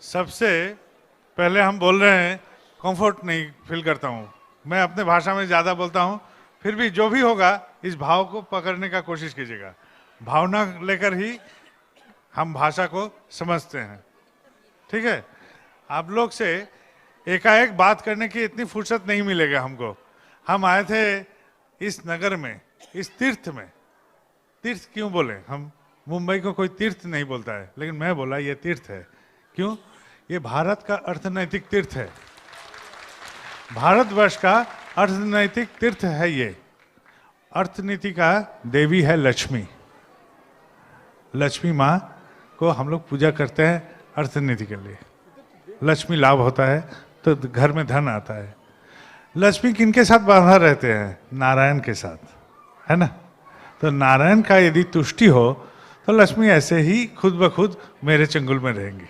सबसे पहले हम बोल रहे हैं, कंफर्ट नहीं फील करता हूँ। मैं अपने भाषा में ज़्यादा बोलता हूँ, फिर भी जो भी होगा इस भाव को पकड़ने का कोशिश कीजिएगा। भावना लेकर ही हम भाषा को समझते हैं, ठीक है। आप लोग से एकाएक बात करने की इतनी फुर्सत नहीं मिलेगा हमको। हम आए थे इस नगर में, इस तीर्थ में। तीर्थ क्यों बोले? हम मुंबई को कोई तीर्थ नहीं बोलता है, लेकिन मैं बोला ये तीर्थ है। क्यों? ये भारत का अर्थनैतिक तीर्थ है, भारतवर्ष का अर्थनैतिक तीर्थ है। ये अर्थनीति का देवी है लक्ष्मी। लक्ष्मी माँ को हम लोग पूजा करते हैं अर्थनीति के लिए। लक्ष्मी लाभ होता है तो घर में धन आता है। लक्ष्मी किनके साथ बांधा रहते हैं? नारायण के साथ, है ना। तो नारायण का यदि तुष्टि हो तो लक्ष्मी ऐसे ही खुद ब खुद मेरे चंगुल में रहेंगी,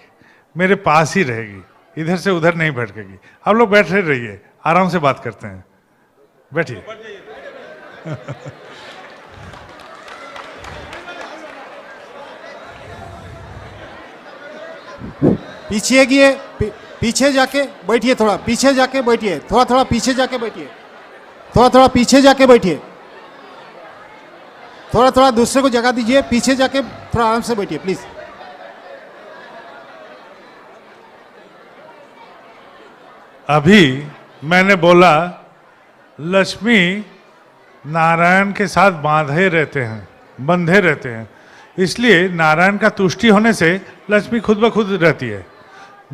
मेरे पास ही रहेगी, इधर से उधर नहीं भटकेगी। आप लोग बैठे रहिए, आराम से बात करते हैं, बैठिए। पीछे गिए, पीछे जाके बैठिए, थोड़ा पीछे जाके बैठिए, थोड़ा पीछे जाके बैठिए, थोड़ा पीछे जाके बैठिए, थोड़ा दूसरे को जगह दीजिए, पीछे जाके थोड़ा आराम से बैठिए प्लीज। अभी मैंने बोला लक्ष्मी नारायण के साथ बंधे रहते हैं, इसलिए नारायण का तुष्टि होने से लक्ष्मी खुद ब खुद रहती है।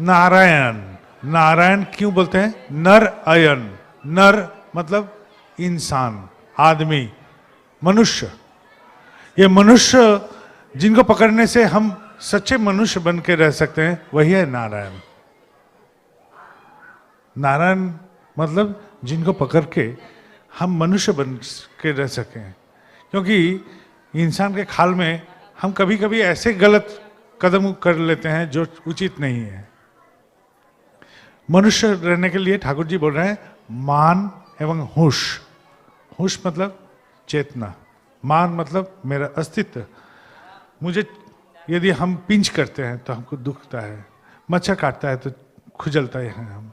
नारायण, नारायण क्यों बोलते हैं? नर अयन, नर मतलब इंसान, आदमी, मनुष्य। ये मनुष्य जिनको पकड़ने से हम सच्चे मनुष्य बन के रह सकते हैं, वही है नारायण। नारायण मतलब जिनको पकड़ के हम मनुष्य बन के रह सकें। क्योंकि इंसान के खाल में हम कभी कभी ऐसे गलत कदम कर लेते हैं जो उचित नहीं है। मनुष्य रहने के लिए ठाकुर जी बोल रहे हैं मान एवं होश। होश मतलब चेतना, मान मतलब मेरा अस्तित्व। मुझे यदि हम पिंच करते हैं तो हमको दुखता है, मच्छर काटता है तो खुजलता है हम,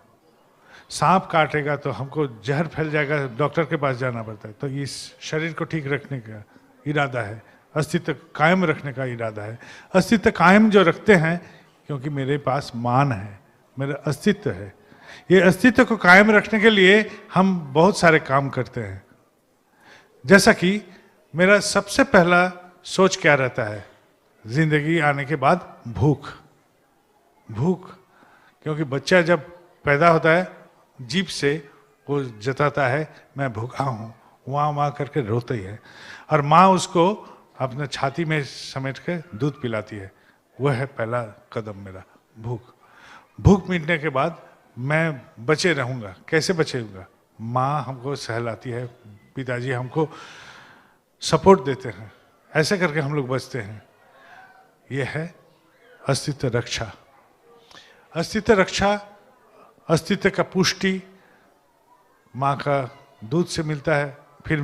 सांप काटेगा तो हमको जहर फैल जाएगा, डॉक्टर के पास जाना पड़ता है। तो इस शरीर को ठीक रखने का इरादा है, अस्तित्व कायम रखने का इरादा है। अस्तित्व कायम जो रखते हैं क्योंकि मेरे पास मान है, मेरा अस्तित्व है। ये अस्तित्व को कायम रखने के लिए हम बहुत सारे काम करते हैं। जैसा कि मेरा सबसे पहला सोच क्या रहता है जिंदगी आने के बाद? भूख। भूख, क्योंकि बच्चा जब पैदा होता है जीभ से वो जताता है मैं भूखा हूँ, वहाँ करके रोता ही है, और माँ उसको अपने छाती में समेट के दूध पिलाती है। वह है पहला कदम मेरा, भूख। भूख मिटने के बाद मैं बचे रहूँगा। कैसे बचे रहूँगा? माँ हमको सहलाती है, पिताजी हमको सपोर्ट देते हैं, ऐसे करके हम लोग बचते हैं। यह है अस्तित्व रक्षा। अस्तित्व रक्षा, अस्तित्व का पुष्टि माँ का दूध से मिलता है। फिर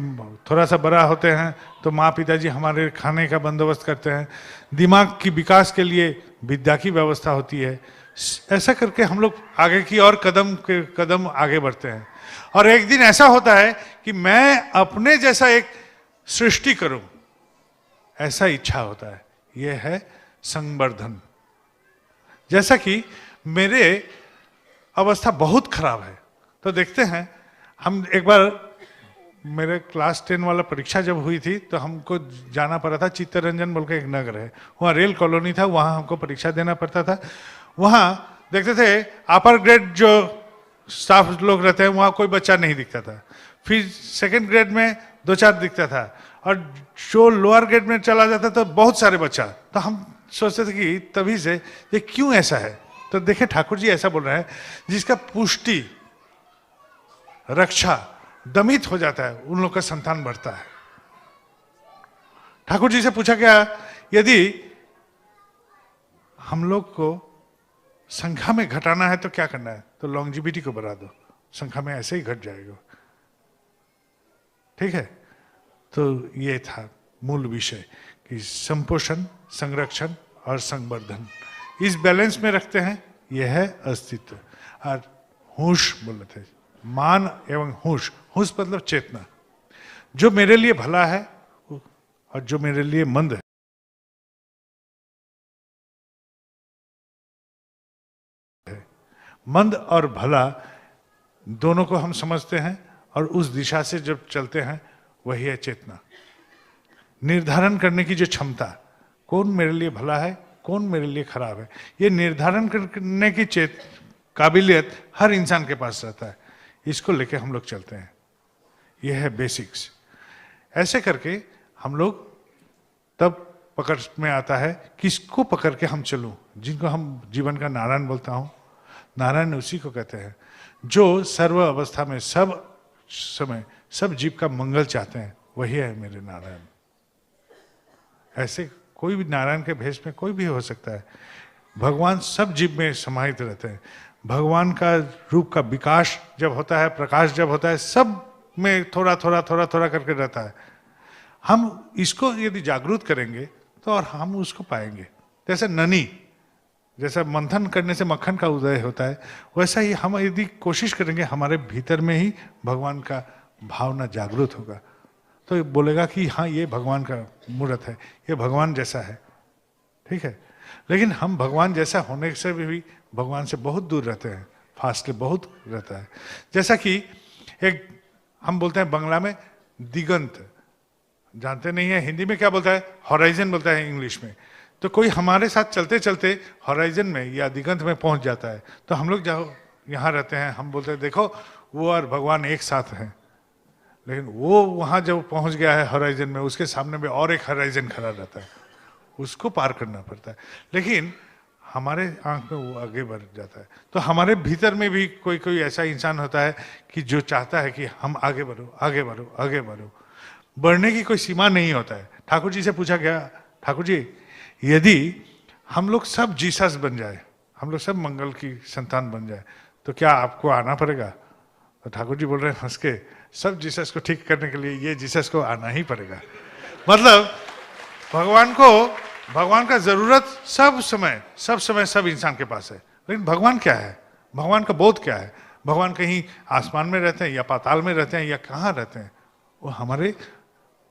थोड़ा सा बड़ा होते हैं तो माँ पिताजी हमारे खाने का बंदोबस्त करते हैं। दिमाग की विकास के लिए विद्या की व्यवस्था होती है। ऐसा करके हम लोग आगे की और कदम आगे बढ़ते हैं। और एक दिन ऐसा होता है कि मैं अपने जैसा एक सृष्टि करूं, ऐसा इच्छा होता है। यह है संवर्धन। जैसा कि मेरे अवस्था बहुत खराब है, तो देखते हैं हम एक बार, मेरे क्लास 10 वाला परीक्षा जब हुई थी तो हमको जाना पड़ा था, चित्तरंजन बोल के एक नगर है, वहाँ रेल कॉलोनी था, वहाँ हमको परीक्षा देना पड़ता था। वहाँ देखते थे अपर ग्रेड जो स्टाफ लोग रहते हैं वहाँ कोई बच्चा नहीं दिखता था। फिर सेकंड ग्रेड में 2-4 दिखता था, और जो लोअर ग्रेड में चला जाता तो बहुत सारे बच्चा। तो हम सोचते थे कि तभी से ये क्यों ऐसा है। तो देखे ठाकुर जी ऐसा बोल रहे हैं, जिसका पुष्टि रक्षा दमित हो जाता है उन लोग का संतान बढ़ता है। ठाकुर जी से पूछा गया यदि हम लोग को संख्या में घटाना है तो क्या करना है? तो लॉन्जिविटी को बढ़ा दो, संख्या में ऐसे ही घट जाएगा। ठीक है, तो ये था मूल विषय कि संपोषण, संरक्षण और संवर्धन, इस बैलेंस में रखते हैं यह है अस्तित्व। और होश बोले थे, मान एवं होश। होश मतलब चेतना, जो मेरे लिए भला है और जो मेरे लिए मंद है। मंद और भला दोनों को हम समझते हैं और उस दिशा से जब चलते हैं, वही है चेतना। निर्धारण करने की जो क्षमता, कौन मेरे लिए भला है, कौन मेरे लिए खराब है, ये निर्धारण करने की काबिलियत हर इंसान के पास रहता है। इसको लेके हम लोग चलते हैं, यह है बेसिक्स। ऐसे करके हम लोग तब पकड़ में आता है, किसको पकड़ के हम चलूं, जिनको हम जीवन का नारायण बोलता हूं। नारायण उसी को कहते हैं जो सर्व अवस्था में, सब समय, सब जीव का मंगल चाहते हैं, वही है मेरे नारायण। ऐसे कोई भी नारायण के भेष में कोई भी हो सकता है। भगवान सब जीव में समाहित रहते हैं। भगवान का रूप का विकास जब होता है, प्रकाश जब होता है, सब में थोड़ा थोड़ा थोड़ा थोड़ा करके रहता है। हम इसको यदि जागरूक करेंगे तो और हम उसको पाएंगे। जैसे ननी, जैसा मंथन करने से मक्खन का उदय होता है, वैसा ही हम यदि कोशिश करेंगे, हमारे भीतर में ही भगवान का भावना जागृत होगा, तो ये बोलेगा कि हाँ, ये भगवान का मूर्त है, ये भगवान जैसा है। ठीक है, लेकिन हम भगवान जैसा होने से भी भगवान से बहुत दूर रहते हैं, फासले बहुत रहता है। जैसा कि एक हम बोलते हैं बंगला में दिगंत, जानते नहीं है, हिंदी में क्या बोलता है, हॉराइजन बोलता है इंग्लिश में। तो कोई हमारे साथ चलते चलते हॉराइजन में या दिगंत में पहुंच जाता है, तो हम लोग जहाँ यहाँ रहते हैं, हम बोलते हैं देखो वो और भगवान एक साथ हैं। लेकिन वो वहाँ जब पहुंच गया है हॉराइजन में, उसके सामने में और एक हॉराइजन खड़ा रहता है, उसको पार करना पड़ता है। लेकिन हमारे आंख में वो आगे बढ़ जाता है। तो हमारे भीतर में भी कोई कोई ऐसा इंसान होता है कि जो चाहता है कि हम आगे बढ़ो, आगे बढ़ो, आगे बढ़ो। बढ़ने की कोई सीमा नहीं होता है। ठाकुर जी से पूछा गया, ठाकुर जी यदि हम लोग सब जीसस बन जाए, हम लोग सब मंगल की संतान बन जाए, तो क्या आपको आना पड़ेगा? तो ठाकुर जी बोल रहे हैं हंस के, सब जीसस को ठीक करने के लिए ये जीसस को आना ही पड़ेगा। मतलब भगवान का जरूरत सब समय सब इंसान के पास है। लेकिन भगवान क्या है, भगवान का बोध क्या है? भगवान कहीं आसमान में रहते हैं या पाताल में रहते हैं या कहाँ रहते हैं? वो हमारे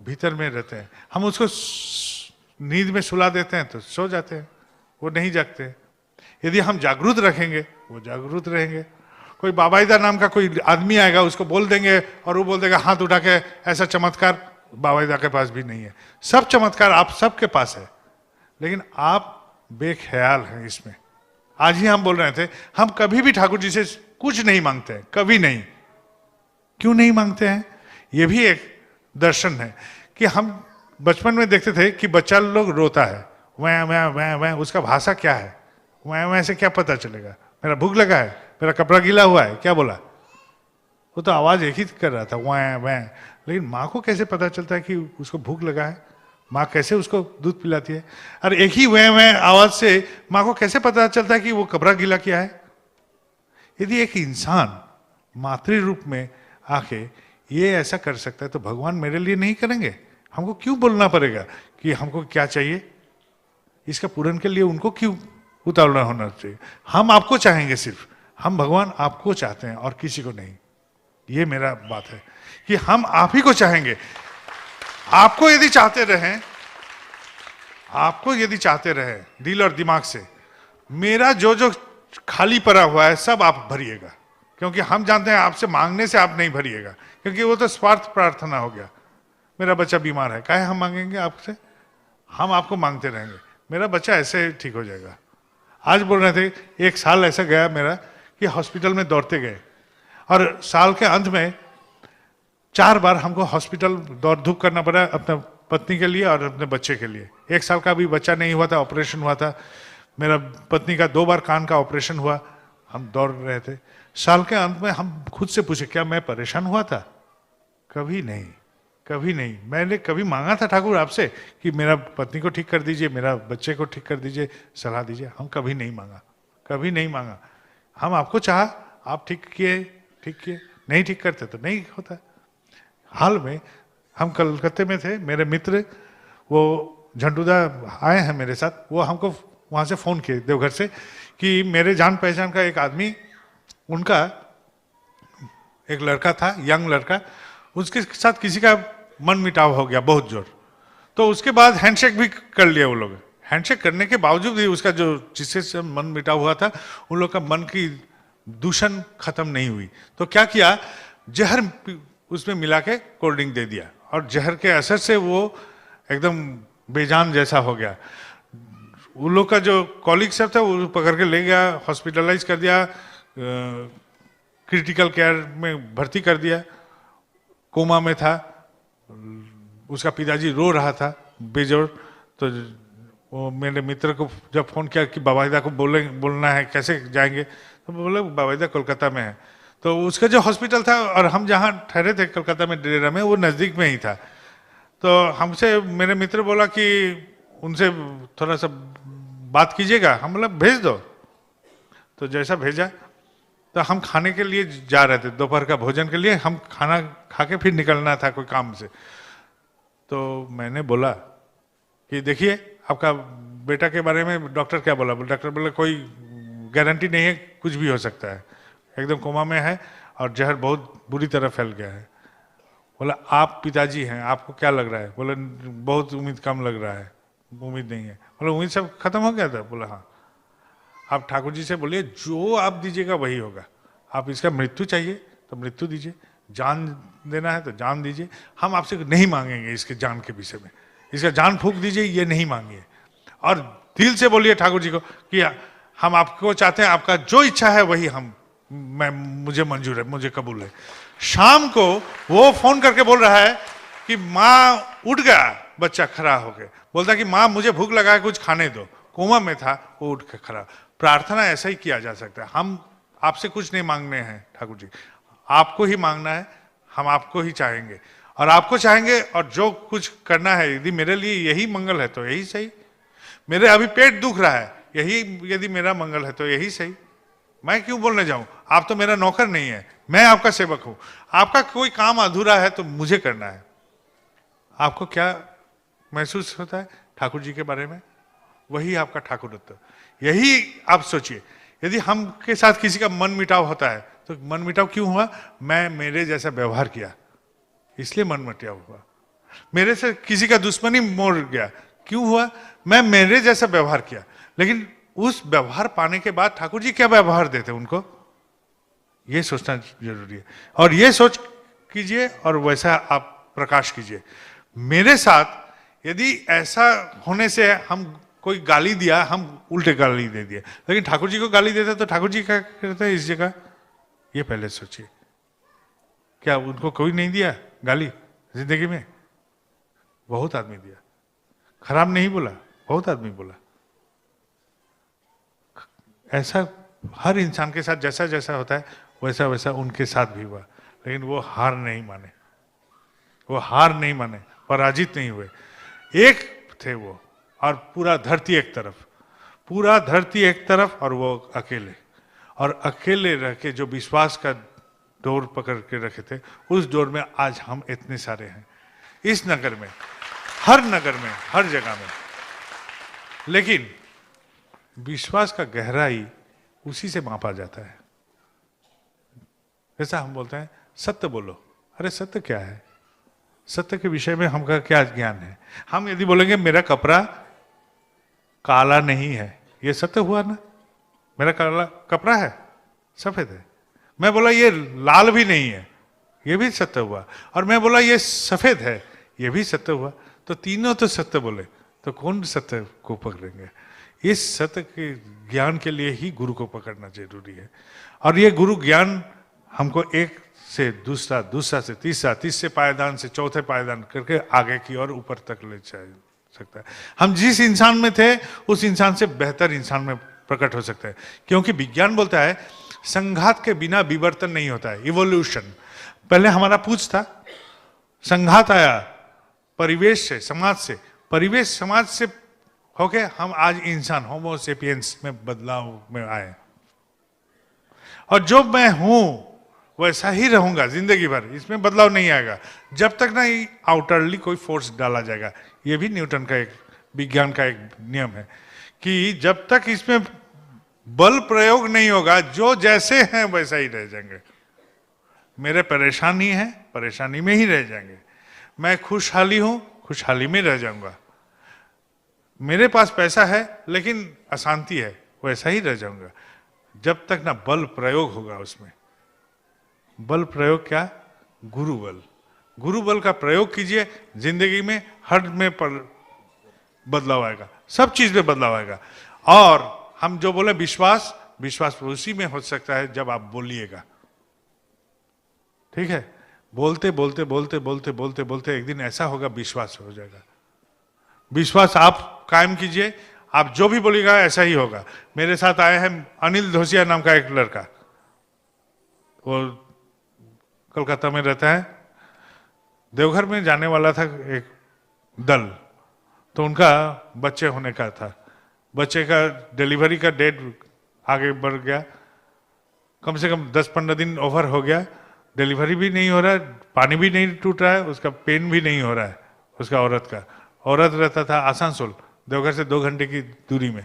भीतर में रहते हैं। हम उसको नींद में सुला देते हैं तो सो जाते हैं, वो नहीं जागते। यदि हम जागरूक रखेंगे, वो जागरूक रहेंगे। कोई बाबाईदा नाम का कोई आदमी आएगा, उसको बोल देंगे और वो बोल देगा हाथ उठा के, ऐसा चमत्कार बाबाईदा के पास भी नहीं है। सब चमत्कार आप सबके पास है, लेकिन आप बेख्याल हैं इसमें। आज ही हम बोल रहे थे, हम कभी भी ठाकुर जी से कुछ नहीं मांगते हैं, कभी नहीं। क्यों नहीं मांगते हैं? ये भी एक दर्शन है कि हम बचपन में देखते थे कि बच्चा लोग रोता है, वह वह वह वह, उसका भाषा क्या है, वह वह से क्या पता चलेगा? मेरा भूख लगा है, मेरा कपड़ा गीला हुआ है, क्या बोला? वो तो आवाज एक ही कर रहा था, वह वह। लेकिन माँ को कैसे पता चलता है कि उसको भूख लगा है? माँ कैसे उसको दूध पिलाती है? और एक ही वह आवाज से माँ को कैसे पता चलता है कि वो कपड़ा गीला किया है? यदि एक इंसान मातृ रूप में आके ये ऐसा कर सकता है, तो भगवान मेरे लिए नहीं करेंगे? हमको क्यों बोलना पड़ेगा कि हमको क्या चाहिए? इसका पूर्ण के लिए उनको क्यों उतावला होना चाहिए? हम आपको चाहेंगे, सिर्फ हम भगवान आपको चाहते हैं और किसी को नहीं। ये मेरा बात है कि हम आप ही को चाहेंगे। आपको यदि चाहते रहें दिल और दिमाग से, मेरा जो जो खाली पड़ा हुआ है सब आप भरिएगा। क्योंकि हम जानते हैं आपसे मांगने से आप नहीं भरिएगा, क्योंकि वो तो स्वार्थ प्रार्थना हो गया। मेरा बच्चा बीमार है, काहे हम मांगेंगे आपसे? हम आपको मांगते रहेंगे, मेरा बच्चा ऐसे ठीक हो जाएगा। आज बोल रहे थे, एक साल ऐसा गया मेरा कि हॉस्पिटल में दौड़ते गए, और साल के अंत में 4 बार हमको हॉस्पिटल दौड़ धूप करना पड़ा, अपने पत्नी के लिए और अपने बच्चे के लिए। 1 साल का भी बच्चा नहीं हुआ था, ऑपरेशन हुआ था। मेरा पत्नी का 2 बार कान का ऑपरेशन हुआ, हम दौड़ रहे थे। साल के अंत में हम खुद से पूछे, क्या मैं परेशान हुआ था? कभी नहीं, कभी नहीं। मैंने कभी मांगा था ठाकुर आपसे कि मेरा पत्नी को ठीक कर दीजिए, मेरा बच्चे को ठीक कर दीजिए, सलाह दीजिए? हम कभी नहीं मांगा, कभी नहीं मांगा। हम आपको चाहा, आप ठीक किए, नहीं ठीक करते तो नहीं होता। हाल में हम कलकत्ते में थे, मेरे मित्र वो झंडूदा आए हैं मेरे साथ, वो हमको वहाँ से फ़ोन किए देवघर से कि मेरे जान पहचान का एक आदमी, उनका एक लड़का था, यंग लड़का, उसके साथ किसी का मन मिटाव हो गया बहुत जोर। तो उसके बाद हैंडशेक भी कर लिया वो लोग। हैंडशेक करने के बावजूद भी उसका जो जिससे से मन मिटाव हुआ था, उन लोग का मन की दूषण खत्म नहीं हुई। तो क्या किया, जहर उसमें मिला के कोल्ड ड्रिंक दे दिया, और जहर के असर से वो एकदम बेजान जैसा हो गया। उन लोग का जो कॉलीग सब था वो पकड़ के ले गया, हॉस्पिटलाइज कर दिया, क्रिटिकल केयर में भर्ती कर दिया, कोमा में था। उसका पिताजी रो रहा था बेजोर। तो वो मेरे मित्र को जब फोन किया कि बाबाईदा को बोलना है, कैसे जाएंगे, तो बोले बाबाईदा कोलकाता में है। तो उसका जो हॉस्पिटल था और हम जहाँ ठहरे थे कोलकाता में डेरा में, वो नज़दीक में ही था। तो हमसे मेरे मित्र बोला कि उनसे थोड़ा सा बात कीजिएगा। हम बोला भेज दो। तो जैसा भेजा, तो हम खाने के लिए जा रहे थे, दोपहर का भोजन के लिए। हम खाना खा के फिर निकलना था कोई काम से। तो मैंने बोला कि देखिए आपका बेटा के बारे में डॉक्टर क्या बोला। डॉक्टर बोला कोई गारंटी नहीं है, कुछ भी हो सकता है, एकदम कोमा में है और जहर बहुत बुरी तरह फैल गया है। बोला आप पिताजी हैं, आपको क्या लग रहा है। बोला बहुत उम्मीद कम लग रहा है, उम्मीद नहीं है। बोला उम्मीद सब खत्म हो गया था। बोला हाँ। आप ठाकुर जी से बोलिए जो आप दीजिएगा वही होगा। आप इसका मृत्यु चाहिए तो मृत्यु दीजिए, जान देना है तो जान दीजिए। हम आपसे नहीं मांगेंगे इसके जान के विषय में, इसका जान फूंक दीजिए, ये नहीं मांगिए। और दिल से बोलिए ठाकुर जी को कि हम आपको चाहते हैं, आपका जो इच्छा है वही मुझे मंजूर है, मुझे कबूल है। शाम को वो फोन करके बोल रहा है कि माँ उठ गया, बच्चा खड़ा होके बोलता कि माँ मुझे भूख लगा है, कुछ खाने दो। कोमा में था, वो उठ के खड़ा। प्रार्थना ऐसा ही किया जा सकता है। हम आपसे कुछ नहीं मांगने हैं ठाकुर जी, आपको ही मांगना है। हम आपको ही चाहेंगे और आपको चाहेंगे, और जो कुछ करना है, यदि मेरे लिए यही मंगल है तो यही सही। मेरे अभी पेट दुख रहा है, यही यदि मेरा मंगल है तो यही सही। मैं क्यों बोलने जाऊं, आप तो मेरा नौकर नहीं है, मैं आपका सेवक हूं। आपका कोई काम अधूरा है तो मुझे करना है। आपको क्या महसूस होता है ठाकुर जी के बारे में, वही आपका ठाकुरत्व। यही आप सोचिए, यदि हम के साथ किसी का मन मिटाव होता है तो मन मिटाव क्यों हुआ, मैं मेरे जैसा व्यवहार किया इसलिए मन मिटाव हुआ। मेरे से किसी का दुश्मनी मोड़ गया, क्यों हुआ, मैं मेरे जैसा व्यवहार किया। लेकिन उस व्यवहार पाने के बाद ठाकुर जी क्या व्यवहार देते उनको, ये सोचना जरूरी है। और ये सोच कीजिए और वैसा आप प्रकाश कीजिए। मेरे साथ यदि ऐसा होने से हम कोई गाली दिया, हम उल्टे गाली दे दिए, लेकिन ठाकुर जी को गाली देते तो ठाकुर जी क्या करते हैं इस जगह, ये पहले सोचिए। क्या उनको कोई नहीं दिया गाली जिंदगी में? बहुत आदमी दिया। खराब नहीं बोला, बहुत आदमी बोला। ऐसा हर इंसान के साथ जैसा जैसा होता है वैसा वैसा उनके साथ भी हुआ। लेकिन वो हार नहीं माने, वो हार नहीं माने, पराजित नहीं हुए। एक थे वो, और पूरा धरती एक तरफ, पूरा धरती एक तरफ और वो अकेले। और अकेले रह के जो विश्वास का डोर पकड़ के रखे थे, उस डोर में आज हम इतने सारे हैं इस नगर में, हर नगर में, हर जगह में। लेकिन विश्वास का गहराई उसी से मापा जाता है। जैसा हम बोलते हैं सत्य बोलो, अरे सत्य क्या है, सत्य के विषय में हमका क्या ज्ञान है। हम यदि बोलेंगे मेरा कपड़ा काला नहीं है, ये सत्य हुआ ना, मेरा काला कपड़ा है, सफेद है। मैं बोला ये लाल भी नहीं है, ये भी सत्य हुआ। और मैं बोला ये सफेद है, ये भी सत्य हुआ। तो तीनों तो सत्य बोले, तो कौन सत्य को पकड़ेंगे? इस सत्य के ज्ञान के लिए ही गुरु को पकड़ना जरूरी है। और ये गुरु ज्ञान हमको एक से दूसरा, दूसरा से तीसरा, तीसरे पायदान से चौथे पायदान करके आगे की और ऊपर तक ले जा सकता है। हम जिस इंसान में थे उस इंसान से बेहतर इंसान में प्रकट हो सकते हैं। क्योंकि विज्ञान बोलता है संघात के बिना विवर्तन नहीं होता है, इवोल्यूशन। पहले हमारा पूछ था, संघात आया परिवेश से, समाज से, परिवेश समाज से होके हम आज इंसान होमो सेपियंस में बदलाव में आए। और जो मैं हूं वैसा ही रहूंगा जिंदगी भर, इसमें बदलाव नहीं आएगा जब तक ना आउटरली कोई फोर्स डाला जाएगा। ये भी न्यूटन का एक विज्ञान का एक नियम है कि जब तक इसमें बल प्रयोग नहीं होगा, जो जैसे हैं वैसा ही रह जाएंगे। मेरे परेशानी है, परेशानी में ही रह जाएंगे। मैं खुशहाली हूं, खुशहाली में रह जाऊंगा। मेरे पास पैसा है लेकिन अशांति है, वैसा ही रह जाऊंगा। जब तक ना बल प्रयोग होगा उसमें। बल प्रयोग क्या? गुरु बल। गुरु बल का प्रयोग कीजिए, जिंदगी में हर में बदलाव आएगा, सब चीज में बदलाव आएगा। और हम जो बोले विश्वास, विश्वास उसी में हो सकता है जब आप बोलिएगा। ठीक है? बोलते बोलते बोलते बोलते बोलते बोलते एक दिन ऐसा होगा, विश्वास हो जाएगा। विश्वास आप कायम कीजिए, आप जो भी बोलिएगा ऐसा ही होगा। मेरे साथ आए हैं अनिल धोसिया नाम का एक लड़का, वो कोलकाता में रहता है। देवघर में जाने वाला था एक दल, तो उनका बच्चे होने का था। बच्चे का डिलीवरी का डेट आगे बढ़ गया, कम से कम 10-15 दिन ओवर हो गया। डिलीवरी भी नहीं हो रहा है, पानी भी नहीं टूट रहा है, उसका पेन भी नहीं हो रहा है उसका औरत का। औरत रहता था आसनसोल, देवघर से 2 घंटे की दूरी में।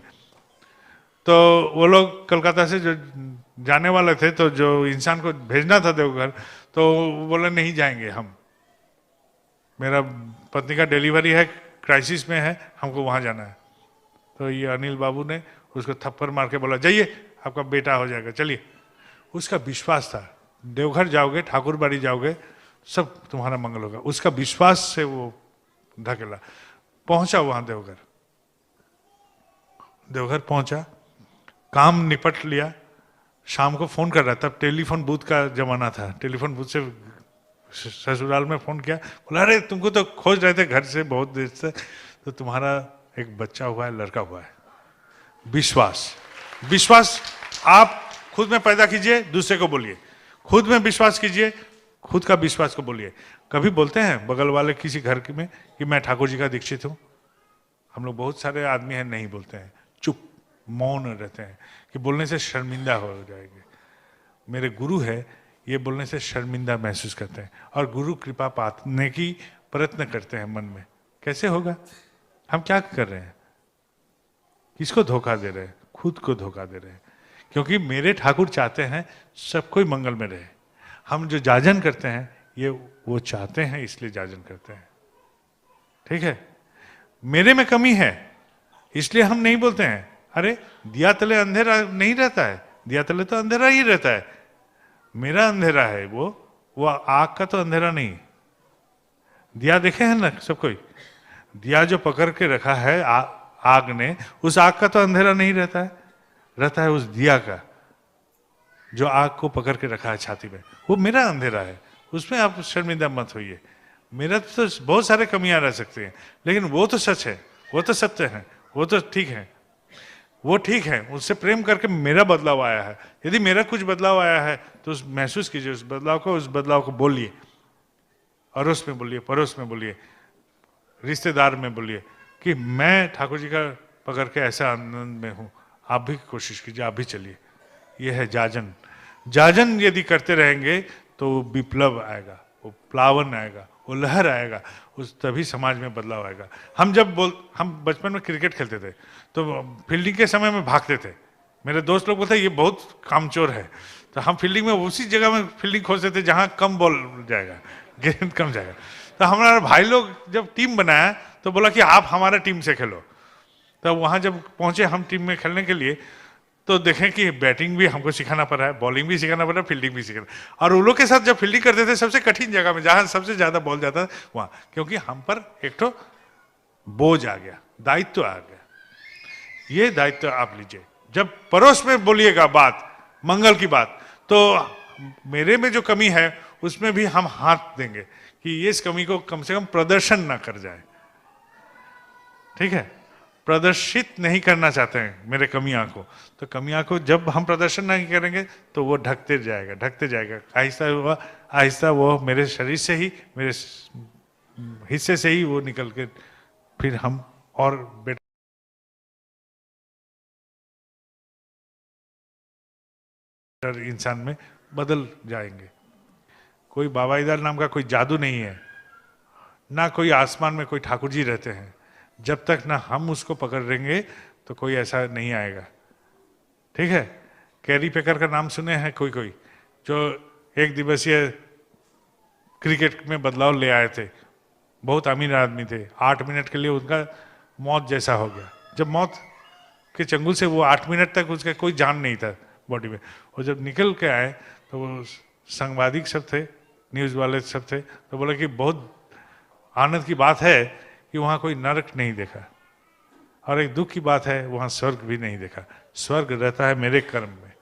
तो वो लोग कलकत्ता से जो जाने वाले थे, तो जो इंसान को भेजना था देवघर, तो बोले नहीं जाएंगे हम, मेरा पत्नी का डिलीवरी है, क्राइसिस में है, हमको वहां जाना है। तो ये अनिल बाबू ने उसको थप्पड़ मार के बोला, जाइए आपका बेटा हो जाएगा, चलिए। उसका विश्वास था, देवघर जाओगे, ठाकुर बाड़ी जाओगे, सब तुम्हारा मंगल होगा। उसका विश्वास से वो धकेला, पहुंचा वहां देवघर। देवघर पहुंचा, काम निपट लिया। शाम को फोन कर रहा, तब टेलीफोन बूथ का जमाना था। टेलीफोन बूथ से ससुराल में फोन किया, बोला अरे तुमको तो खोज रहे थे घर से बहुत देर से, तो तुम्हारा एक बच्चा हुआ है, लड़का हुआ है। विश्वास, विश्वास आप खुद में पैदा कीजिए, दूसरे को बोलिए। खुद में विश्वास कीजिए, खुद का विश्वास को बोलिए। कभी बोलते हैं बगल वाले किसी घर में कि मैं ठाकुर जी का दीक्षित हूं? हम लोग बहुत सारे आदमी हैं नहीं बोलते हैं, चुप मौन रहते हैं कि बोलने से शर्मिंदा हो जाएंगे। मेरे गुरु है, ये बोलने से शर्मिंदा महसूस करते हैं और गुरु कृपा पाने की प्रयत्न करते हैं मन में। कैसे होगा? हम क्या कर रहे हैं? किसको धोखा दे रहे हैं? खुद को धोखा दे रहे हैं। क्योंकि मेरे ठाकुर चाहते हैं सब कोई मंगल में रहे। हम जो जाजन करते हैं ये वो चाहते हैं, इसलिए जाजन करते हैं। ठीक है? मेरे में कमी है इसलिए हम नहीं बोलते हैं। अरे दिया तले अंधेरा नहीं रहता है, दिया तले तो अंधेरा ही रहता है। मेरा अंधेरा है वो आग का तो अंधेरा नहीं। दिया देखे हैं ना सब कोई? दिया जो पकड़ के रखा है आग ने, उस आग का तो अंधेरा नहीं रहता है, रहता है उस दिया का जो आग को पकड़ के रखा है छाती में। वो मेरा अंधेरा है, उसमें आप शर्मिंदा मत होइए। मेरा तो बहुत सारे कमियां रह सकती हैं, लेकिन वो तो सच है, वो तो सत्य है, वो तो ठीक है, वो ठीक है। उससे प्रेम करके मेरा बदलाव आया है। यदि मेरा कुछ बदलाव आया है तो उस महसूस कीजिए उस बदलाव को, उस बदलाव को बोलिए, अड़ोस में बोलिए, पड़ोस में बोलिए, रिश्तेदार में बोलिए कि मैं ठाकुर जी का पकड़ के ऐसा आनंद में हूं। आप भी कोशिश कीजिए, आप भी चलिए। यह है जाजन। जाजन यदि करते रहेंगे तो विप्लव आएगा, वो प्लावन आएगा, वो लहर आएगा, उस तभी समाज में बदलाव आएगा। हम बचपन में क्रिकेट खेलते थे तो फील्डिंग के समय में भागते थे। मेरे दोस्त लोग बोलते ये बहुत कामचोर है, तो हम फील्डिंग में उसी जगह में फील्डिंग खोजते थे जहां कम बॉल जाएगा, गेंद कम जाएगा। तो हमारे भाई लोग जब टीम बनाया तो बोला कि आप हमारे टीम से खेलो। तो वहां जब पहुंचे हम टीम में खेलने के लिए, तो देखें कि बैटिंग भी हमको सिखाना पड़ रहा है, बॉलिंग भी सिखाना पड़ रहा है, फील्डिंग भी सिखाना। और उन लोग के साथ जब फील्डिंग करते थे सबसे कठिन जगह में जहां सबसे ज्यादा बॉल जाता था वहां, क्योंकि हम पर एक तो बोझ आ गया, दायित्व आ गया। ये दायित्व आप लीजिए। जब पड़ोस में बोलिएगा बात, मंगल की बात, तो मेरे में जो कमी है उसमें भी हम हाथ देंगे कि इस कमी को कम से कम प्रदर्शन ना कर जाए। ठीक है? प्रदर्शित नहीं करना चाहते हैं मेरे कमियां को, तो कमियां को जब हम प्रदर्शन नहीं करेंगे तो वो ढकते जाएगा, ढकते जाएगा। आहिस्ता वो मेरे शरीर से ही, मेरे हिस्से से ही वो निकल के फिर हम और बेटर इंसान में बदल जाएंगे। कोई बाबाईदार नाम का कोई जादू नहीं है, ना कोई आसमान में कोई ठाकुर जी रहते हैं। जब तक ना हम उसको पकड़ लेंगे तो कोई ऐसा नहीं आएगा। ठीक है, कैरी पेकर का नाम सुने हैं कोई कोई, जो एक दिवसीय क्रिकेट में बदलाव ले आए थे, बहुत अमीर आदमी थे, 8 मिनट के लिए उनका मौत जैसा हो गया। जब मौत के चंगुल से वो 8 मिनट तक उसका कोई जान नहीं था बॉडी में, और जब निकल के आए तो वो संवादिक सब थे, न्यूज़ वाले सब थे, तो बोले कि बहुत आनंद की बात है कि वहाँ कोई नरक नहीं देखा, और एक दुख की बात है वहाँ स्वर्ग भी नहीं देखा। स्वर्ग रहता है मेरे कर्म में,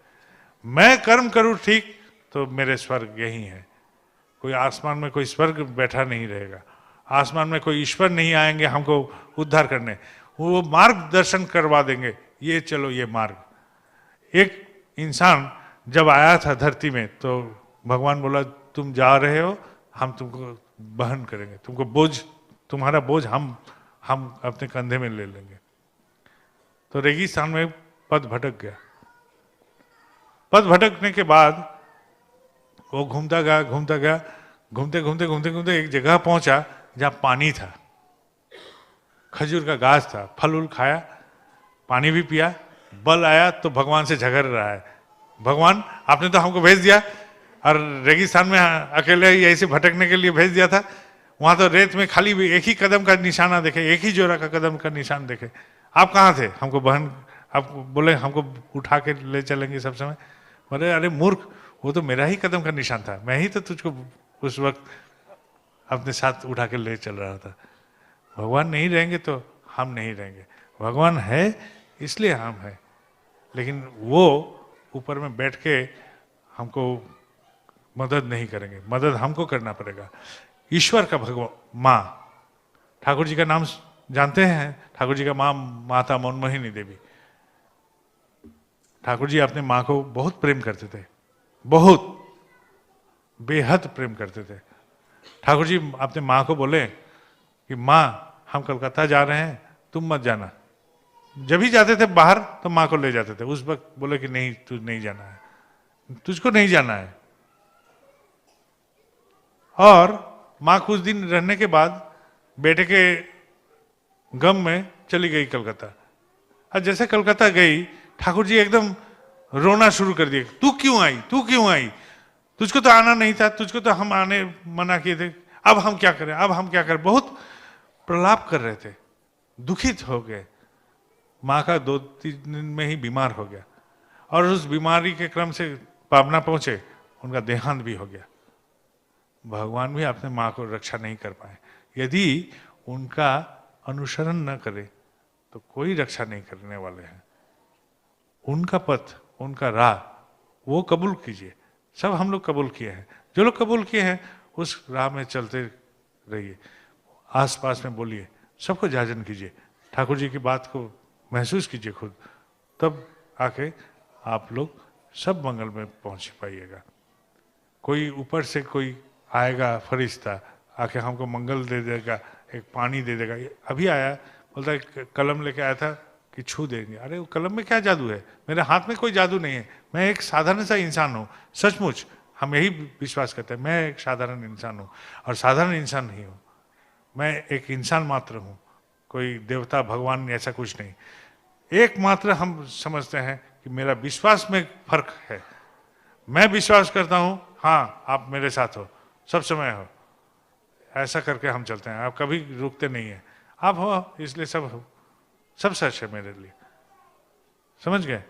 मैं कर्म करूँ ठीक तो मेरे स्वर्ग यही है। कोई आसमान में कोई स्वर्ग बैठा नहीं रहेगा, आसमान में कोई ईश्वर नहीं आएंगे हमको उद्धार करने, वो मार्गदर्शन करवा देंगे, ये चलो ये मार्ग। एक इंसान जब आया था धरती में तो भगवान बोला तुम जा रहे हो, हम तुमको वहन करेंगे, तुमको बोझ, तुम्हारा बोझ हम अपने कंधे में ले लेंगे। तो रेगिस्तान में पद भटक गया। पद भटकने के बाद वो घूमता गया, घूमते घूमते एक जगह पहुंचा जहां पानी था, खजूर का गाछ था, फल उल खाया, पानी भी पिया, बल आया तो भगवान से झगड़ रहा है, भगवान आपने तो हमको भेज दिया और रेगिस्तान में अकेले ही ऐसे भटकने के लिए भेज दिया था, वहां तो रेत में खाली भी एक ही कदम का निशाना देखे, एक ही जोरा का कदम का निशान देखे, आप कहाँ थे? हमको बहन, आप बोले हमको उठा के ले चलेंगे सब समय। बोले अरे मूर्ख, वो तो मेरा ही कदम का निशान था, मैं ही तो तुझको उस वक्त अपने साथ उठा के ले चल रहा था। भगवान नहीं रहेंगे तो हम नहीं रहेंगे, भगवान है इसलिए हम हैं, लेकिन वो ऊपर में बैठ के हमको मदद नहीं करेंगे, मदद हमको करना पड़ेगा। ईश्वर का भगवान माँ, ठाकुर जी का नाम जानते हैं? ठाकुर जी का माँ माता मनमोहिनी देवी। ठाकुर जी अपने माँ को बहुत प्रेम करते थे, बहुत बेहद प्रेम करते थे। ठाकुर जी अपने माँ को बोले कि माँ हम कलकत्ता जा रहे हैं, तुम मत जाना। जब भी जाते थे बाहर तो माँ को ले जाते थे, उस वक्त बोले कि नहीं तुझ नहीं जाना है, तुझको नहीं जाना है। और माँ कुछ दिन रहने के बाद बेटे के गम में चली गई कलकत्ता। और जैसे कलकत्ता गई, ठाकुर जी एकदम रोना शुरू कर दिए, तू क्यों आई, तू क्यों आई, तुझको तो आना नहीं था, तुझको तो हम आने मना किए थे, अब हम क्या करें, अब हम क्या करें। बहुत प्रलाप कर रहे थे, दुखित हो गए। माँ का 2-3 दिन में ही बीमार हो गया, और उस बीमारी के क्रम से पावना पहुंचे, उनका देहांत भी हो गया। भगवान भी अपने माँ को रक्षा नहीं कर पाए। यदि उनका अनुसरण न करे तो कोई रक्षा नहीं करने वाले हैं। उनका पथ, उनका राह वो कबूल कीजिए। सब हम लोग कबूल किए हैं, जो लोग कबूल किए हैं उस राह में चलते रहिए, आसपास में बोलिए, सबको जाजन कीजिए, ठाकुर जी की बात को महसूस कीजिए खुद, तब आके आप लोग सब मंगल में पहुंच पाइएगा। कोई ऊपर से कोई आएगा फरिश्ता, आके हमको मंगल दे देगा, एक पानी दे देगा। अभी आया, बोलता है कलम लेके आया था कि छू देंगे। अरे वो कलम में क्या जादू है, मेरे हाथ में कोई जादू नहीं है, मैं एक साधारण सा इंसान हूँ। सचमुच हम यही विश्वास करते हैं, मैं एक साधारण इंसान हूँ, और साधारण इंसान नहीं हूँ, मैं एक इंसान मात्र हूँ, कोई देवता भगवान ऐसा कुछ नहीं। एकमात्र हम समझते हैं कि मेरा विश्वास में फर्क है। मैं विश्वास करता हूँ हाँ आप मेरे साथ हो, सब समय हो, ऐसा करके हम चलते हैं। आप कभी रुकते नहीं है, आप हो इसलिए सब हो, सब सच है मेरे लिए। समझ गए?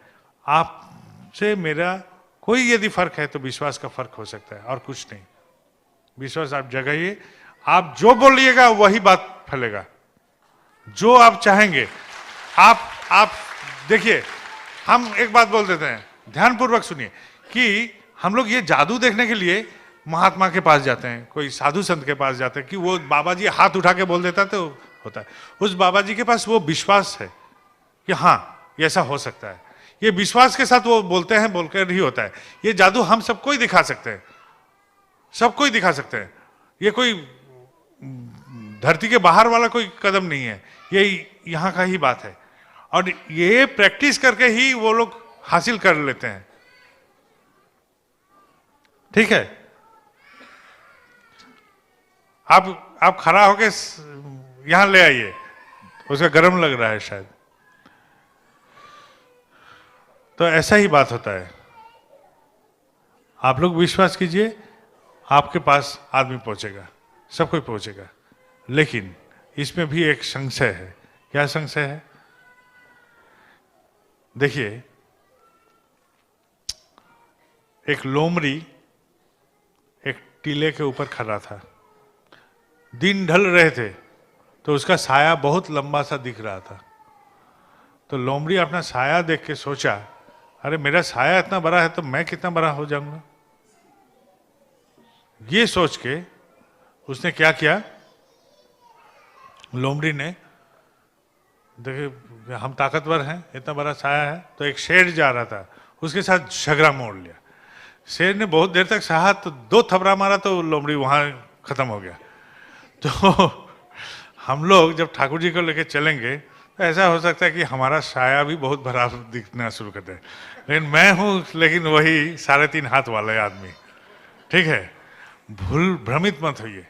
आपसे मेरा कोई यदि फर्क है तो विश्वास का फर्क हो सकता है, और कुछ नहीं। विश्वास आप जगाइए, आप जो बोलिएगा वही बात फैलेगा, जो आप चाहेंगे। आप देखिए, हम एक बात बोल देते हैं, ध्यानपूर्वक सुनिए, कि हम लोग ये जादू देखने के लिए महात्मा के पास जाते हैं, कोई साधु संत के पास जाते हैं कि वो बाबा जी हाथ उठा के बोल देता तो होता है। उस बाबा जी के पास वो विश्वास है कि हाँ ऐसा हो सकता है, ये विश्वास के साथ वो बोलते हैं, बोलकर ही होता है। ये जादू हम सबको ही दिखा सकते हैं, सबको ही दिखा सकते हैं। ये कोई धरती के बाहर वाला कोई कदम नहीं है, ये यहाँ का ही बात है, और ये प्रैक्टिस करके ही वो लोग हासिल कर लेते हैं। ठीक है, आप खड़ा होके यहाँ ले आइए, उसका गर्म लग रहा है शायद। तो ऐसा ही बात होता है। आप लोग विश्वास कीजिए, आपके पास आदमी पहुंचेगा, सब कोई पहुंचेगा, लेकिन इसमें भी एक संशय है। क्या संशय है? देखिए, एक लोमड़ी एक टीले के ऊपर खड़ा था, दिन ढल रहे थे, तो उसका साया बहुत लंबा सा दिख रहा था। तो लोमड़ी अपना साया देख के सोचा, अरे मेरा साया इतना बड़ा है तो मैं कितना बड़ा हो जाऊंगा। ये सोच के उसने क्या किया, लोमड़ी ने, देखिए हम ताकतवर हैं, इतना बड़ा साया है, तो एक शेर जा रहा था, उसके साथ झगड़ा मोड़ लिया। शेर ने बहुत देर तक सहा, तो 2 थपड़ा मारा तो लोमड़ी वहां खत्म हो गया। तो हम लोग जब ठाकुर जी को लेके चलेंगे तो ऐसा हो सकता है कि हमारा साया भी बहुत बड़ा दिखना शुरू कर दे, लेकिन मैं हूं लेकिन वही 3.5 हाथ वाले आदमी। ठीक है, भ्रमित मत होइए,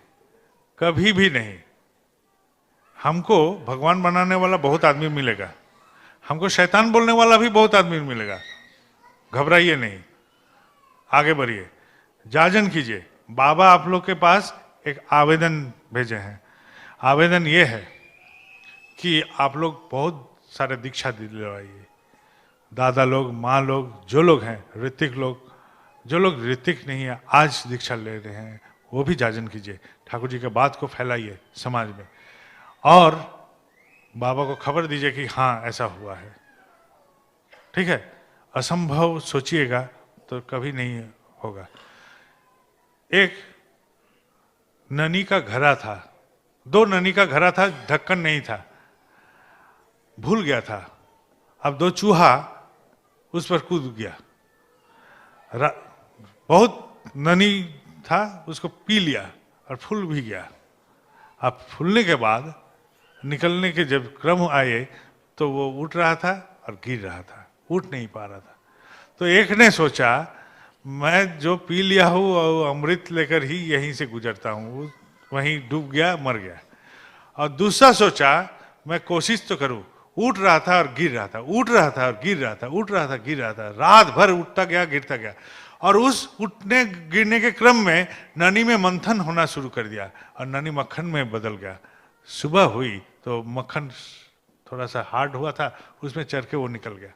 कभी भी नहीं। हमको भगवान बनाने वाला बहुत आदमी मिलेगा, हमको शैतान बोलने वाला भी बहुत आदमी मिलेगा, घबराइए नहीं, आगे बढ़िए, जाजन कीजिए। बाबा आप लोग के पास एक आवेदन भेजे हैं। आवेदन ये है कि आप लोग बहुत सारे दीक्षा दिलवाइए, दादा लोग, माँ लोग, जो लोग हैं, ऋतिक लोग, जो लोग ऋतिक नहीं है आज दीक्षा ले रहे हैं, वो भी जाजन कीजिए, ठाकुर जी के बात को फैलाइए समाज में, और बाबा को खबर दीजिए कि हाँ ऐसा हुआ है। ठीक है, असंभव सोचिएगा तो कभी नहीं होगा। एक ननी का घड़ा था, 2 ननी का घड़ा था, ढक्कन नहीं था, भूल गया था। अब 2 चूहा उस पर कूद गया, बहुत ननी था, उसको पी लिया और फूल भी गया। अब फूलने के बाद निकलने के जब क्रम आए तो वो उठ रहा था और गिर रहा था, उठ नहीं पा रहा था। तो एक ने सोचा मैं जो पी लिया हूँ और अमृत लेकर ही यहीं से गुजरता हूँ, वहीं डूब गया, मर गया। और दूसरा सोचा मैं कोशिश तो करूँ, उठ रहा था और गिर रहा था, उठ रहा था और गिर रहा था, उठ रहा था गिर रहा था, रात भर उठता गया गिरता गया, और उस उठने गिरने के क्रम में ननी में मंथन होना शुरू कर दिया और ननी मक्खन में बदल गया। सुबह हुई तो मक्खन थोड़ा सा हार्ड हुआ था, उसमें चढ़ के वो निकल गया।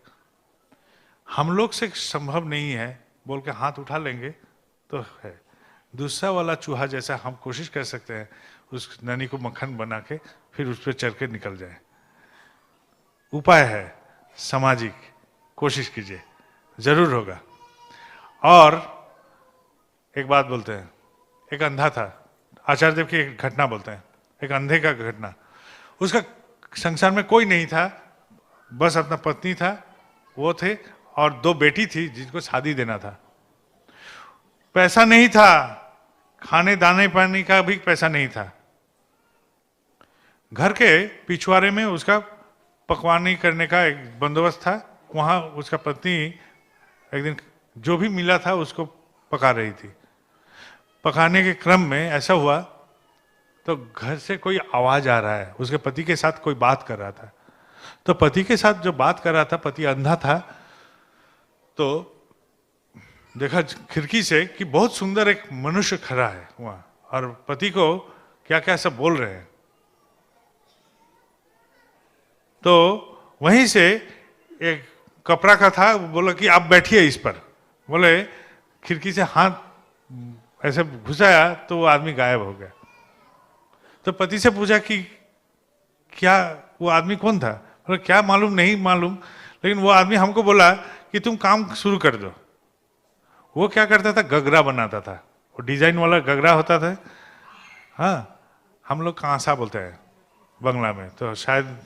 हम लोग से संभव नहीं है बोल के हाथ उठा लेंगे तो है, दूसरा वाला चूहा जैसा हम कोशिश कर सकते हैं उस ननी को मक्खन बना के फिर उस पर चढ़ के निकल जाए। उपाय है सामाजिक, कोशिश कीजिए, जरूर होगा। और एक बात बोलते हैं, एक अंधा था, आचार्य देव की एक घटना बोलते हैं, एक अंधे का घटना। उसका संसार में कोई नहीं था, बस अपना पत्नी था, वो थे, और 2 बेटी थी जिनको शादी देना था। पैसा नहीं था, खाने दाने पानी का भी पैसा नहीं था। घर के पिछवाड़े में उसका पकवानी करने का एक बंदोबस्त था, वहां उसका पत्नी एक दिन जो भी मिला था उसको पका रही थी। पकाने के क्रम में ऐसा हुआ तो घर से कोई आवाज आ रहा है, उसके पति के साथ कोई बात कर रहा था। तो पति के साथ जो बात कर रहा था, पति अंधा था, तो देखा खिड़की से कि बहुत सुंदर एक मनुष्य खड़ा है वहां, और पति को क्या क्या सब बोल रहे हैं। तो वहीं से एक कपड़ा का था, बोला कि आप बैठिए इस पर। बोले खिड़की से हाथ ऐसे घुसाया तो वो आदमी गायब हो गया। तो पति से पूछा कि क्या वो आदमी कौन था? बोले क्या मालूम, नहीं मालूम, लेकिन वो आदमी हमको बोला कि तुम काम शुरू कर दो। वो क्या करता था, गगरा बनाता था, वो डिजाइन वाला गगरा होता था। हाँ, हम लोग कांसा बोलते हैं बंगला में, तो शायद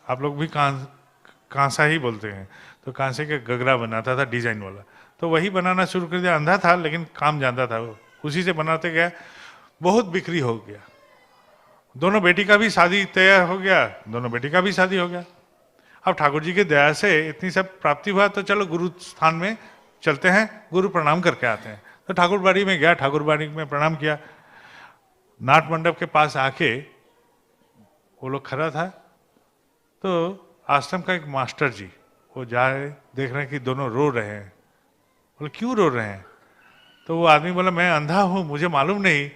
आप लोग भी कांसा ही बोलते हैं। तो कांसे के गगरा बनाता था डिजाइन वाला, तो वही बनाना शुरू कर दिया। अंधा था लेकिन काम जानता था, वो उसी से बनाते गया, बहुत बिक्री हो गया। दोनों बेटी का भी शादी तैयार हो गया, दोनों बेटी का भी शादी हो गया। अब ठाकुर जी की दया से इतनी सब प्राप्ति हुआ, तो चलो गुरु स्थान में चलते हैं, गुरु प्रणाम करके आते हैं। तो ठाकुर बाड़ी में गया, ठाकुर बाड़ी में प्रणाम किया। नाट मंडप के पास आके वो लोग खड़ा था, तो आश्रम का एक मास्टर जी वो जाए देख रहे हैं कि दोनों रो रहे हैं। बोले क्यों रो रहे हैं? तो वो आदमी बोला मैं अंधा हूँ, मुझे मालूम नहीं,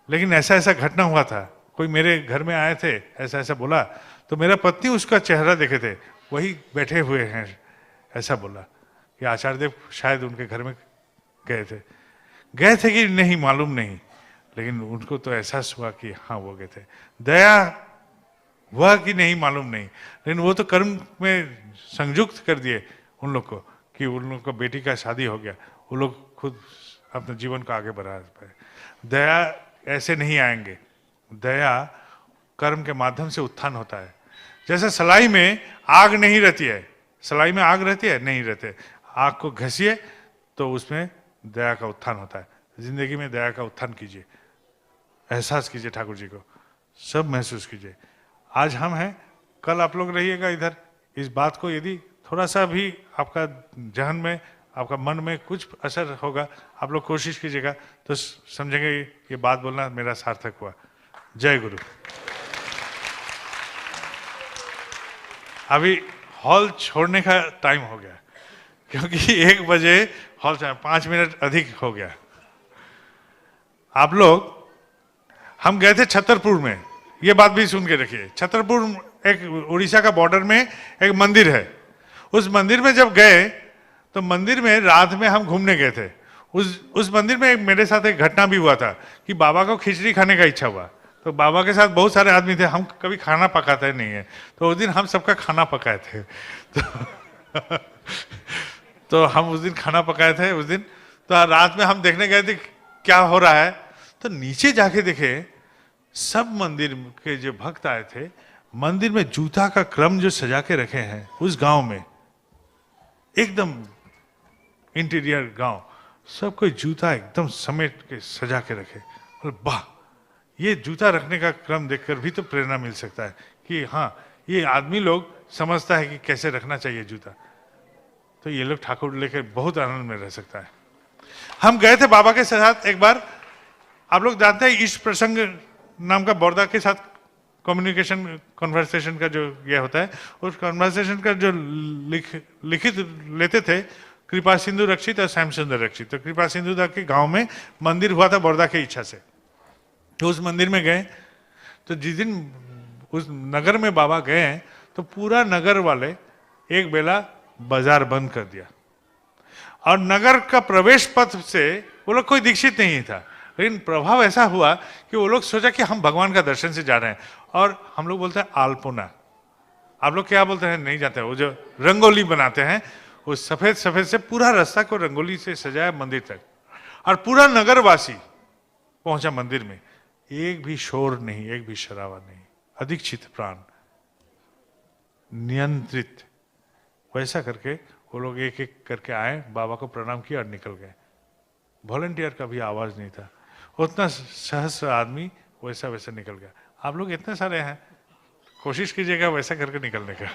लेकिन ऐसा ऐसा घटना हुआ था, कोई मेरे घर में आए थे, ऐसा ऐसा बोला, तो मेरा पत्नी उसका चेहरा देखे थे, वही बैठे हुए हैं, ऐसा बोला कि आचार्य देव शायद उनके घर में गए थे कि नहीं मालूम नहीं, लेकिन उनको तो एहसास हुआ कि हाँ वो गए थे। दया हुआ कि नहीं मालूम नहीं, लेकिन वो तो कर्म में संयुक्त कर दिए उन लोग को कि उन लोग को बेटी का शादी हो गया, वो लोग खुद अपने जीवन को आगे बढ़ा पाए। दया ऐसे नहीं आएंगे, दया कर्म के माध्यम से उत्थान होता है। जैसे सलाई में आग नहीं रहती है, सलाई में आग रहती है नहीं रहते, आग को घसिए तो उसमें दया का उत्थान होता है। जिंदगी में दया का उत्थान कीजिए, एहसास कीजिए, ठाकुर जी को सब महसूस कीजिए। आज हम हैं, कल आप लोग रहिएगा इधर। इस बात को यदि थोड़ा सा भी आपका जहन में, आपका मन में कुछ असर होगा, आप लोग कोशिश कीजिएगा तो समझेंगे ये बात बोलना मेरा सार्थक हुआ। जय गुरु। अभी हॉल छोड़ने का टाइम हो गया, क्योंकि 1 बजे हॉल 5 मिनट अधिक हो गया। आप लोग, हम गए थे छतरपुर में, ये बात भी सुन के रखिए। छतरपुर एक उड़ीसा का बॉर्डर में एक मंदिर है। उस मंदिर में जब गए तो मंदिर में रात में हम घूमने गए थे। उस मंदिर में मेरे साथ एक घटना भी हुआ था कि बाबा को खिचड़ी खाने का इच्छा हुआ। तो बाबा के साथ बहुत सारे आदमी थे, हम कभी खाना पकाते नहीं है, तो उस दिन हम सबका खाना पकाए थे। तो हम उस दिन खाना पकाए थे उस दिन। तो रात में हम देखने गए थे क्या हो रहा है, तो नीचे जाके देखे सब मंदिर के जो भक्त आए थे, मंदिर में जूता का क्रम जो सजा के रखे हैं उस गांव में, एकदम इंटीरियर गांव, सब कोई जूता एकदम समेट के सजा के रखे। और वाह, ये जूता रखने का क्रम देखकर भी तो प्रेरणा मिल सकता है कि हाँ, ये आदमी लोग समझता है कि कैसे रखना चाहिए जूता। तो ये लोग ठाकुर लेकर बहुत आनंद में रह सकता है। हम गए थे बाबा के साथ एक बार। आप लोग जानते हैं इस प्रसंग नाम का बौरदा के साथ कम्युनिकेशन कन्वर्सेशन का जो ये होता है, उस कन्वर्सेशन का जो लिखित लेते थे कृपा सिंधु रक्षित और श्याम सुंदर रक्षित। तो कृपा सिंधु दा के गांव में मंदिर हुआ था बौरदा की इच्छा से। तो उस मंदिर में गए, तो जिस दिन उस नगर में बाबा गए तो पूरा नगर वाले एक बेला बाजार बंद कर दिया, और नगर का प्रवेश पथ से वो लोग कोई दीक्षित नहीं था, लेकिन प्रभाव ऐसा हुआ कि वो लोग सोचा कि हम भगवान का दर्शन से जा रहे हैं। और हम लोग बोलते हैं आलपोना, आप लोग क्या बोलते हैं नहीं जानते, वो जो रंगोली बनाते हैं, उस सफेद सफेद से पूरा रास्ता को रंगोली से सजाया मंदिर तक, और पूरा नगरवासी पहुंचा मंदिर में। एक भी शोर नहीं, एक भी शराबा नहीं, अधिक चित्त प्राण नियंत्रित। वैसा करके वो लोग एक एक करके आए, बाबा को प्रणाम किया और निकल गए। वॉलंटियर का भी आवाज नहीं था, उतना सहस्र आदमी वैसा वैसा निकल गया। आप लोग इतने सारे हैं, कोशिश कीजिएगा वैसा करके निकलने का।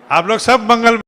आप लोग सब मंगल